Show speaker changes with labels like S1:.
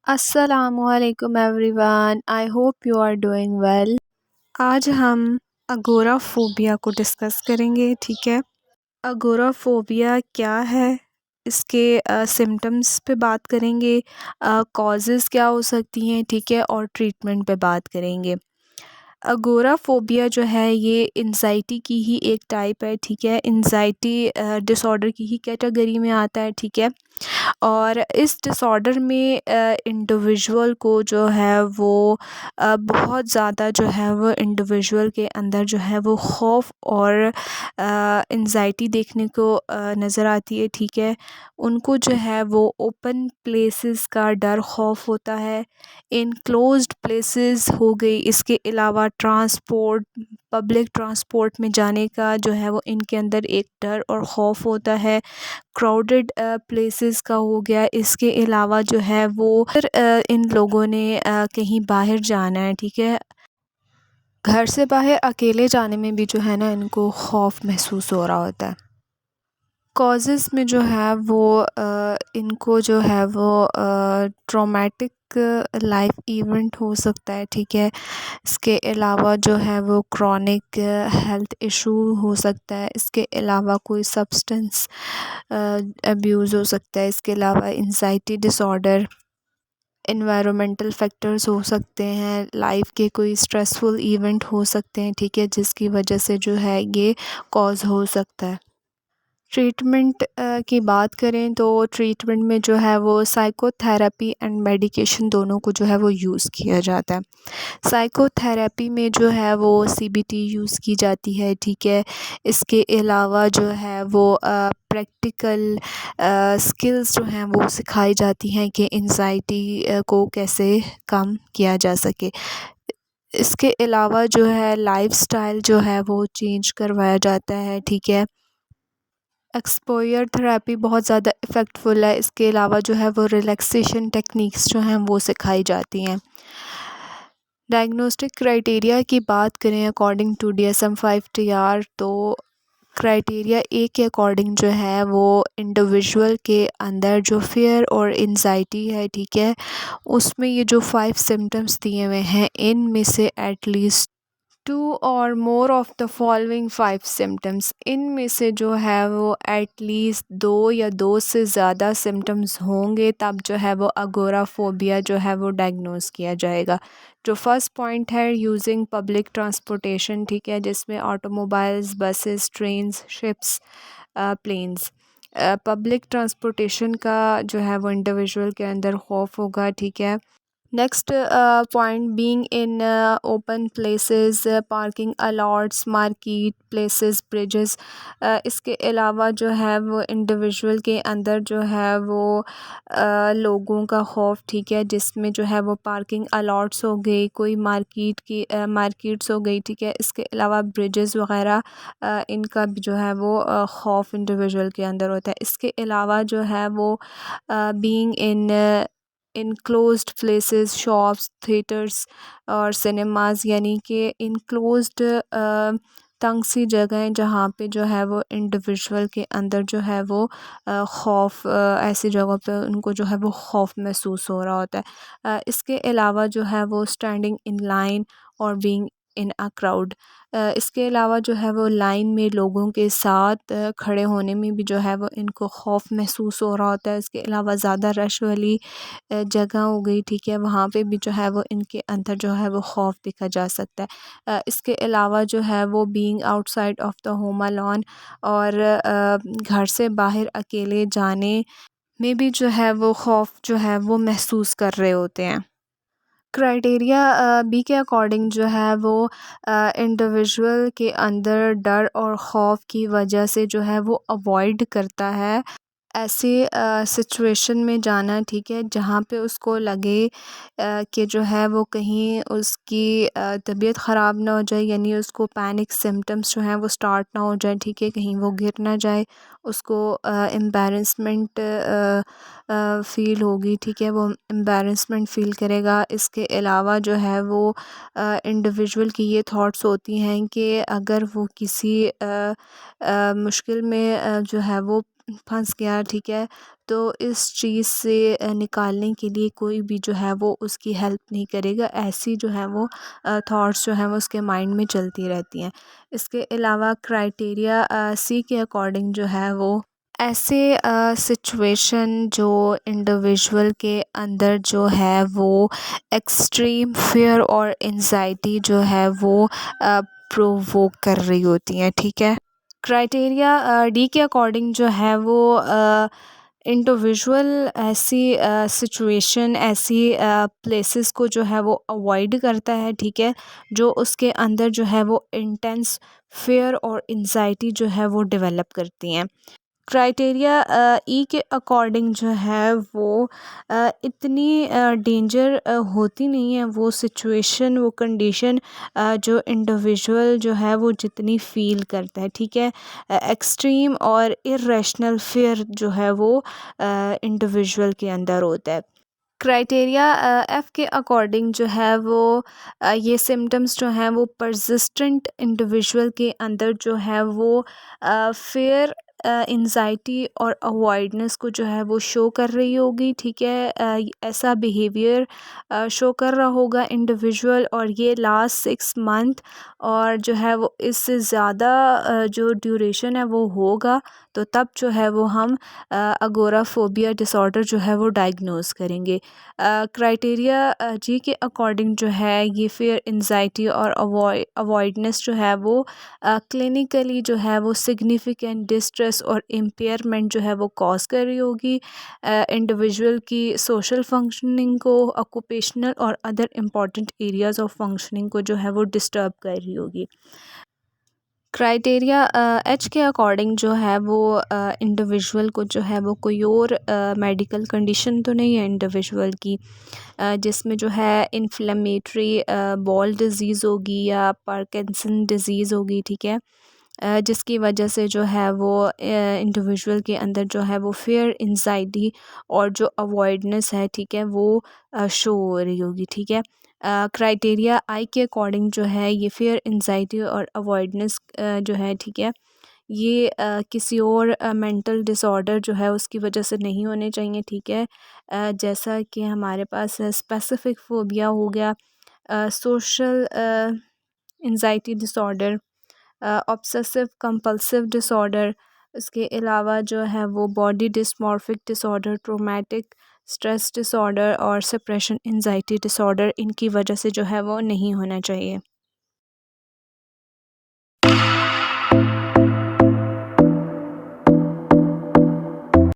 S1: Assalamualaikum everyone. I hope you are doing well. आज हम agoraphobia को डिस्कस करेंगे, ठीक है। अगोराफोबिया क्या है, इसके सिम्टम्स पे बात करेंगे, कॉजेज़ क्या हो सकती हैं, ठीक है, और ट्रीटमेंट पे बात करेंगे। अगोराफोबिया जो है ये एंजाइटी की ही एक टाइप है, ठीक है। एंजाइटी डिसऑर्डर की ही कैटेगरी में आता है, ठीक है। और इस डिसऑर्डर में इंडिविजुअल को जो है वो बहुत ज़्यादा जो है वो इंडिविजुअल के अंदर जो है वो खौफ और एंजाइटी देखने को नज़र आती है, ठीक है। उनको जो है वो ओपन प्लेसेस का डर खौफ होता है, इनक्लोज्ड प्लेसेस हो गई, इसके अलावा पब्लिक ट्रांसपोर्ट में जाने का जो है वो इनके अंदर एक डर और खौफ होता है, क्राउडेड प्लेसेस का हो गया। इसके अलावा जो है वो फिर इन लोगों ने कहीं बाहर जाना है, ठीक है, घर से बाहर अकेले जाने में भी जो है ना इनको खौफ महसूस हो रहा होता है। कॉजेज़ में जो है वो इनको जो है वो ट्रॉमेटिक लाइफ इवेंट हो सकता है, ठीक है। इसके अलावा जो है वो क्रॉनिक हेल्थ इशू हो सकता है। इसके अलावा कोई सब्सटेंस अब्यूज़ हो सकता है। इसके अलावा एंजाइटी डिसऑर्डर, एनवायरमेंटल फैक्टर्स हो सकते हैं, लाइफ के कोई स्ट्रेसफुल इवेंट हो सकते हैं, ठीक है, जिसकी वजह से जो है ये कॉज़ हो सकता है। ट्रीटमेंट की बात करें तो ट्रीटमेंट में जो है वो साइकोथेरेपी एंड मेडिकेशन दोनों को जो है वो यूज़ किया जाता है। साइकोथेरेपी में जो है वो सीबीटी यूज़ की जाती है, ठीक है। इसके अलावा जो है वो प्रैक्टिकल स्किल्स जो हैं वो सिखाई जाती हैं कि एंजाइटी को कैसे कम किया जा सके। इसके अलावा जो है लाइफ़स्टाइल जो है वो चेंज करवाया जाता है, ठीक है। एक्सपोज़र थेरेपी बहुत ज़्यादा इफ़ेक्टफुल है। इसके अलावा जो है वो रिलैक्सेशन टेक्निक्स जो हैं वो सिखाई जाती हैं। डायग्नोस्टिक क्राइटेरिया की बात करें अकॉर्डिंग टू DSM-5 तो क्राइटेरिया ए के अकॉर्डिंग जो है वो इंडिविजुअल के अंदर जो फ़ियर और एंजाइटी है, ठीक है, उसमें ये जो 5 सिम्पटम्स दिए हुए हैं इनमें से एटलीस्ट 2 और more of the following 5 symptoms, इनमें से जो है वो एटलीस्ट 2 या 2 से ज़्यादा सिम्पटम्स होंगे तब जो है वो अगोराफोबिया जो है वो डायग्नोस किया जाएगा। जो फर्स्ट पॉइंट है यूजिंग पब्लिक ट्रांसपोर्टेशन, ठीक है, जिसमें automobiles, buses, trains, ships, planes. Public transportation का जो है वो इंडिविजुअल के अंदर खौफ होगा, ठीक है। Next point being in open places, parking a lots, market places, bridges. इसके अलावा जो है वो इंडिविजुअल के अंदर जो है वो लोगों का खौफ, ठीक है, जिसमें जो है वो पार्किंग अलॉट्स हो गई, कोई मार्केट्स हो गई, ठीक है। इसके अलावा ब्रिजेस वगैरह इनका भी जो है वो खौफ इंडिविजुअल के अंदर होता है। इसके अलावा जो है वो being in closed places, shops, theatres और सिनेमास, यानी कि इनक्लोज्ड तंग सी जगहें जहाँ पे जो है वो इंडिविजुअल के अंदर जो है वो खौफ, ऐसी जगहों पे उनको जो है वो खौफ महसूस हो रहा होता है। इसके अलावा जो है वो स्टैंडिंग इन लाइन और बीइंग इन अ क्राउड। इसके अलावा जो है वो लाइन में लोगों के साथ खड़े होने में भी जो है वो इनको खौफ महसूस हो रहा होता है। इसके अलावा ज़्यादा रश वाली जगह हो गई, ठीक है, वहाँ पे भी जो है वो इनके अंदर जो है वो खौफ देखा जा सकता है। इसके अलावा जो है वो being outside of the home alone और घर से बाहर अकेले जाने में भी जो है वो खौफ जो है वो महसूस कर रहे होते हैं। क्राइटेरिया बी के अकॉर्डिंग जो है वो इंडिविजुअल के अंदर डर और खौफ की वजह से जो है वो अवॉइड करता है ऐसी सिचुएशन में जाना, ठीक है, जहाँ पे उसको लगे कि जो है वो कहीं उसकी तबीयत ख़राब ना हो जाए, यानी उसको पैनिक सिम्पटम्स जो हैं वो स्टार्ट ना हो जाए, ठीक है, कहीं वो गिर ना जाए, उसको एम्बैरेसमेंट फ़ील होगी, ठीक है, वो एम्बैरेसमेंट फ़ील करेगा। इसके अलावा जो है वो इंडिविजुअल की ये थॉट्स होती हैं कि अगर वो किसी मुश्किल में जो है वो फंस गया, ठीक है, तो इस चीज़ से निकालने के लिए कोई भी जो है वो उसकी हेल्प नहीं करेगा। ऐसी जो है वो थॉट्स जो हैं वो उसके माइंड में चलती रहती हैं। इसके अलावा क्राइटेरिया सी के अकॉर्डिंग जो है वो ऐसे सिचुएशन जो इंडिविजुअल के अंदर जो है वो एक्सट्रीम फियर और एंजाइटी जो है वो प्रोवोक कर रही होती हैं, ठीक है। क्राइटेरिया डी के अकॉर्डिंग जो है वो इंडिविजुअल ऐसी सिचुएशन ऐसी प्लेसेस को जो है वो अवॉइड करता है, ठीक है, जो उसके अंदर जो है वो इंटेंस फियर और एंजाइटी जो है वो डेवलप करती हैं। क्राइटेरिया ई के अकॉर्डिंग जो है वो इतनी डेंजर होती नहीं है वो सिचुएशन वो कंडीशन जो इंडिविजुअल जो है वो जितनी फ़ील करता है, ठीक है। एक्सट्रीम और इरेशनल फियर जो है वो इंडिविजुअल के अंदर होता है। क्राइटेरिया एफ़ के अकॉर्डिंग जो है वो ये सिम्टम्स जो हैं वो परसिस्टेंट इंडिविजुअल के अंदर जो है वो फ़ियर एंजाइटी और अवॉइडनेस को जो है वो शो कर रही होगी, ठीक है। ऐसा बिहेवियर शो कर रहा होगा इंडिविजुअल, और ये लास्ट 6 मंथ और जो है वो इससे ज़्यादा जो ड्यूरेशन है वो होगा, तो तब जो है वो हम अगोराफोबिया डिसऑर्डर जो है वो डायग्नोस करेंगे। क्राइटेरिया जी के अकॉर्डिंग जो है ये फियर एंजाइटी और अवॉइडनेस जो है वो क्लिनिकली जो है वो सिग्निफिकेंट डिस्ट्रेस और इम्पेयरमेंट जो है वो कॉज कर रही होगी इंडिविजुअल की सोशल फंक्शनिंग को, ऑक्यूपेशनल और other important areas of functioning को जो है वो डिस्टर्ब कर रही होगी। क्राइटेरिया एच के अकॉर्डिंग जो है वो इंडिविजुअल को जो है वो कोई और मेडिकल कंडीशन तो नहीं है इंडिविजुअल की जिसमें जो है इन्फ्लेमेटरी बॉल डिज़ीज़ होगी या पार्किंसन डिज़ीज़ होगी, ठीक है। जिसकी वजह से जो है वो इंडिविजुअल के अंदर जो है वो फियर एंजाइटी और जो अवॉइडनेस है, ठीक है, वो शो हो रही होगी, ठीक है। क्राइटेरिया आई के अकॉर्डिंग जो है ये फियर एंजाइटी और अवॉइडनेस जो है, ठीक है, ये किसी और मेंटल डिसऑर्डर जो है उसकी वजह से नहीं होने चाहिए, ठीक है। जैसा कि हमारे पास स्पेसिफिक फोबिया हो गया, social anxiety disorder, obsessive compulsive disorder, इसके अलावा जो है वो body dysmorphic disorder, traumatic stress disorder और सेपरेशन एंजाइटी डिसऑर्डर, इनकी वजह से जो है वो नहीं होना चाहिए।